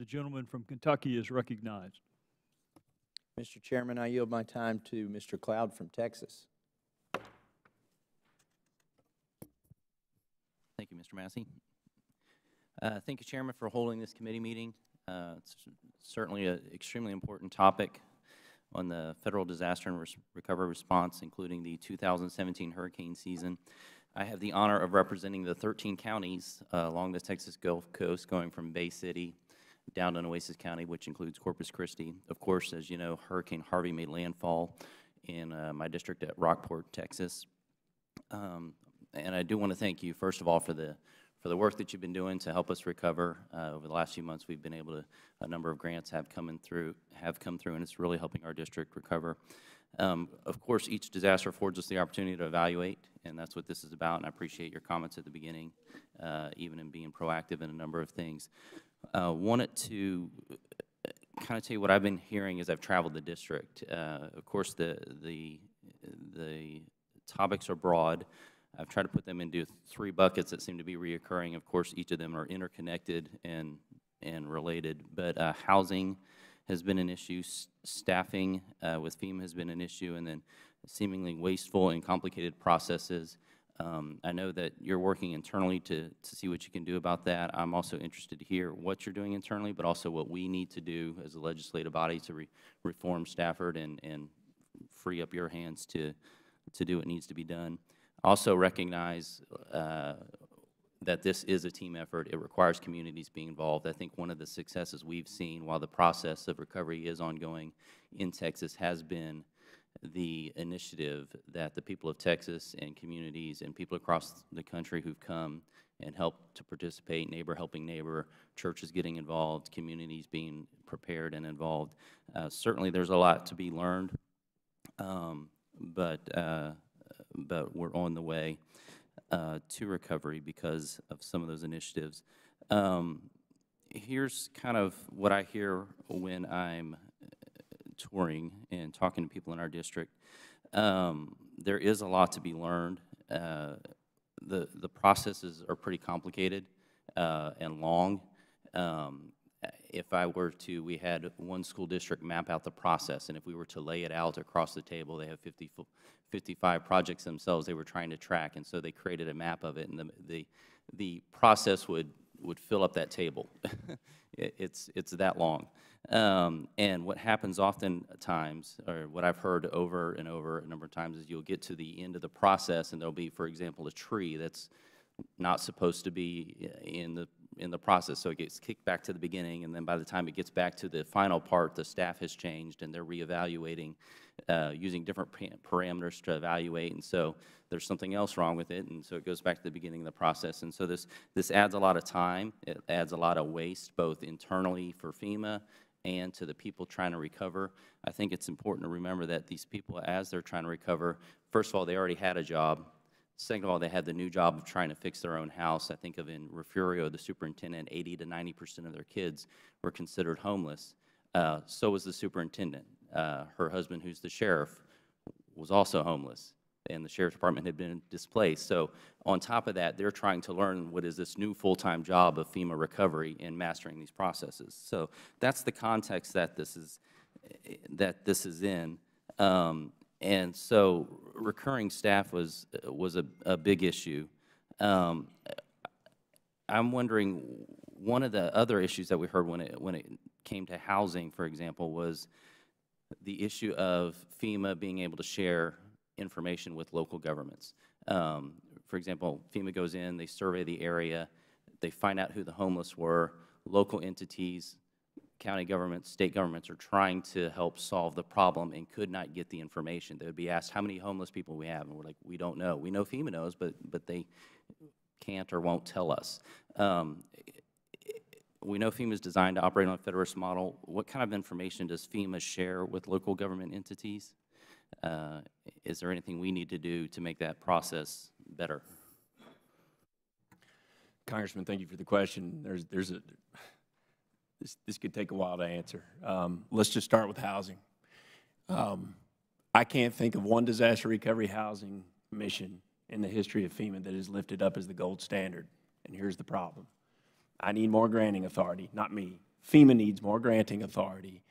The gentleman from Kentucky is recognized. Mr. Chairman, I yield my time to Mr. Cloud from Texas. Thank you, Mr. Massey. Thank you, Chairman, for holding this committee meeting. It's certainly an extremely important topic on the federal disaster and recovery response, including the 2017 hurricane season. I have the honor of representing the 13 counties along the Texas Gulf Coast, going from Bay City down to Nueces County, which includes Corpus Christi. Of course, as you know, Hurricane Harvey made landfall in my district at Rockport, Texas. And I do want to thank you, first of all, for the work that you've been doing to help us recover. Over the last few months, we've been able to, a number of grants have come through, and it's really helping our district recover. Of course, each disaster affords us the opportunity to evaluate, and that's what this is about, and I appreciate your comments at the beginning, even in being proactive in a number of things. Wanted to kind of tell you what I've been hearing as I've traveled the district. Of course, the topics are broad. I've tried to put them into 3 buckets that seem to be reoccurring. Of course, each of them are interconnected and related, but housing has been an issue, staffing with FEMA has been an issue, and then seemingly wasteful and complicated processes. I know that you're working internally to see what you can do about that. I'm also interested to hear what you're doing internally, but also what we need to do as a legislative body to reform Stafford and free up your hands to do what needs to be done. Also recognize that this is a team effort. It requires communities being involved. I think one of the successes we've seen while the process of recovery is ongoing in Texas has been the initiative that the people of Texas and communities and people across the country who've come and helped to participate, neighbor helping neighbor, churches getting involved, communities being prepared and involved. Certainly there's a lot to be learned, but we're on the way to recovery because of some of those initiatives. Here's kind of what I hear when I'm touring and talking to people in our district. There is a lot to be learned. The processes are pretty complicated and long. If I were to, we had one school district map out the process, and if we were to lay it out across the table, they have 55 projects themselves they were trying to track, and so they created a map of it, and the process would fill up that table. It's that long. And what happens oftentimes, or what I've heard over and over a number of times, is you'll get to the end of the process, and there'll be, for example, a tree that's not supposed to be in the process, so it gets kicked back to the beginning, and then by the time it gets back to the final part, the staff has changed, and they're reevaluating using different parameters to evaluate, and so there's something else wrong with it, and so it goes back to the beginning of the process. And so this adds a lot of time. It adds a lot of waste, both internally for FEMA and to the people trying to recover. I think it's important to remember that these people, as they're trying to recover, first of all, they already had a job. Second of all, they had the new job of trying to fix their own house. I think of in Refugio, the superintendent, 80 to 90% of their kids were considered homeless. So was the superintendent. Her husband, who's the sheriff, was also homeless, and the sheriff's department had been displaced. So on top of that, they're trying to learn what is this new full-time job of FEMA recovery and mastering these processes. So that's the context that this is in. And so recurring staff was a big issue. I'm wondering, one of the other issues that we heard when it came to housing, for example, was the issue of FEMA being able to share information with local governments. For example, FEMA goes in, they survey the area, they find out who the homeless were. Local entities, county governments, state governments are trying to help solve the problem and could not get the information. They would be asked how many homeless people we have, and we're like, we don't know. We know FEMA knows, but they can't or won't tell us. We know FEMA is designed to operate on a federalist model. What kind of information does FEMA share with local government entities? Is there anything we need to do to make that process better? Congressman, thank you for the question. This could take a while to answer. Let's just start with housing. I can't think of one disaster recovery housing mission in the history of FEMA that is lifted up as the gold standard, and here's the problem. I need more granting authority, not me. FEMA needs more granting authority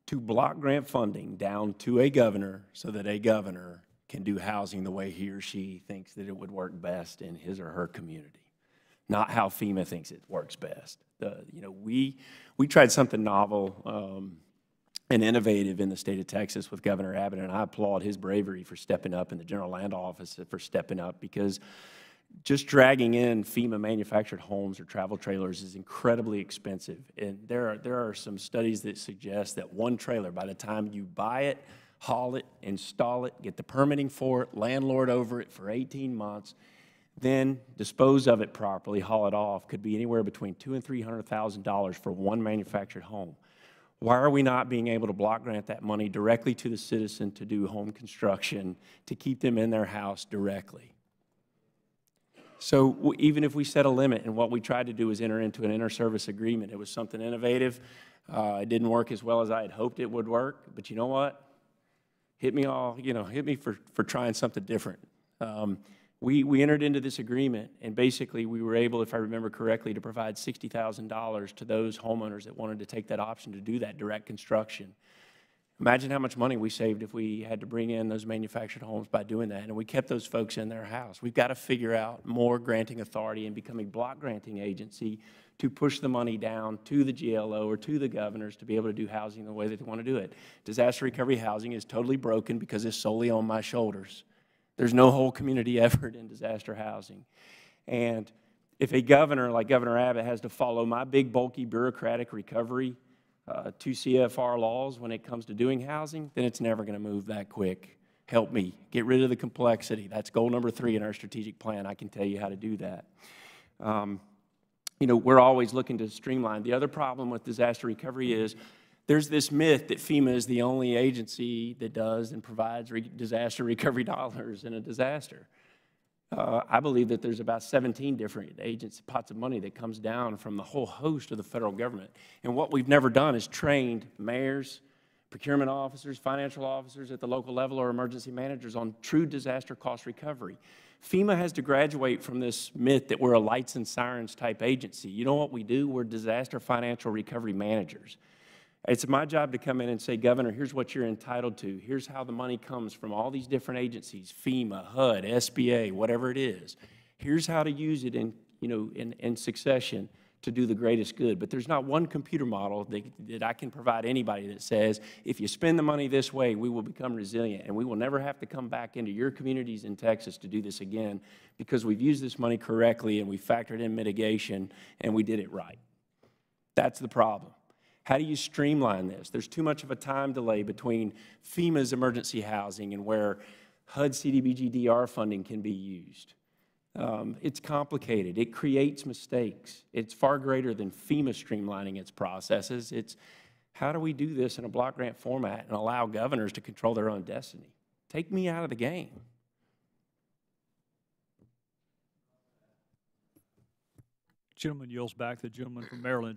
to block grant funding down to a governor so that a governor can do housing the way he or she thinks that it would work best in his or her community, not how FEMA thinks it works best. We tried something novel and innovative in the state of Texas with Governor Abbott, and I applaud his bravery for stepping up and the General Land Office for stepping up, because just dragging in FEMA manufactured homes or travel trailers is incredibly expensive. And there are some studies that suggest that one trailer, by the time you buy it, haul it, install it, get the permitting for it, landlord over it for 18 months, then dispose of it properly, haul it off, could be anywhere between $200,000 and $300,000 for one manufactured home. Why are we not being able to block grant that money directly to the citizen to do home construction, to keep them in their house directly? So even if we set a limit, and what we tried to do is enter into an inter-service agreement, it was something innovative. It didn't work as well as I had hoped it would work, but you know what? Hit me for trying something different. We entered into this agreement, and basically we were able, if I remember correctly, to provide $60,000 to those homeowners that wanted to take that option to do that direct construction. Imagine how much money we saved if we had to bring in those manufactured homes by doing that, and we kept those folks in their house. We've got to figure out more granting authority and become a block granting agency to push the money down to the GLO or to the governors to be able to do housing the way that they want to do it. Disaster recovery housing is totally broken because it's solely on my shoulders. There's no whole community effort in disaster housing. And if a governor like Governor Abbott has to follow my big, bulky, bureaucratic recovery 2 CFR laws when it comes to doing housing, then it's never going to move that quick. Help me. Get rid of the complexity. That's goal number 3 in our strategic plan. I can tell you how to do that. We're always looking to streamline. The other problem with disaster recovery is there's this myth that FEMA is the only agency that does and provides disaster recovery dollars in a disaster. I believe that there's about 17 different pots of money that comes down from the whole host of the federal government. And what we've never done is trained mayors, procurement officers, financial officers at the local level, or emergency managers on true disaster cost recovery. FEMA has to graduate from this myth that we're a lights and sirens type agency. You know what we do? We're disaster financial recovery managers. It's my job to come in and say, Governor, here's what you're entitled to. Here's how the money comes from all these different agencies, FEMA, HUD, SBA, whatever it is. Here's how to use it in succession to do the greatest good. But there's not one computer model that I can provide anybody that says, if you spend the money this way, we will become resilient, and we will never have to come back into your communities in Texas to do this again, because we've used this money correctly and we factored in mitigation and we did it right. That's the problem. How do you streamline this? There's too much of a time delay between FEMA's emergency housing and where HUD CDBG-DR funding can be used. It's complicated. It creates mistakes. It's far greater than FEMA streamlining its processes. It's how do we do this in a block grant format and allow governors to control their own destiny? Take me out of the game. Gentleman yields back. The gentleman from Maryland.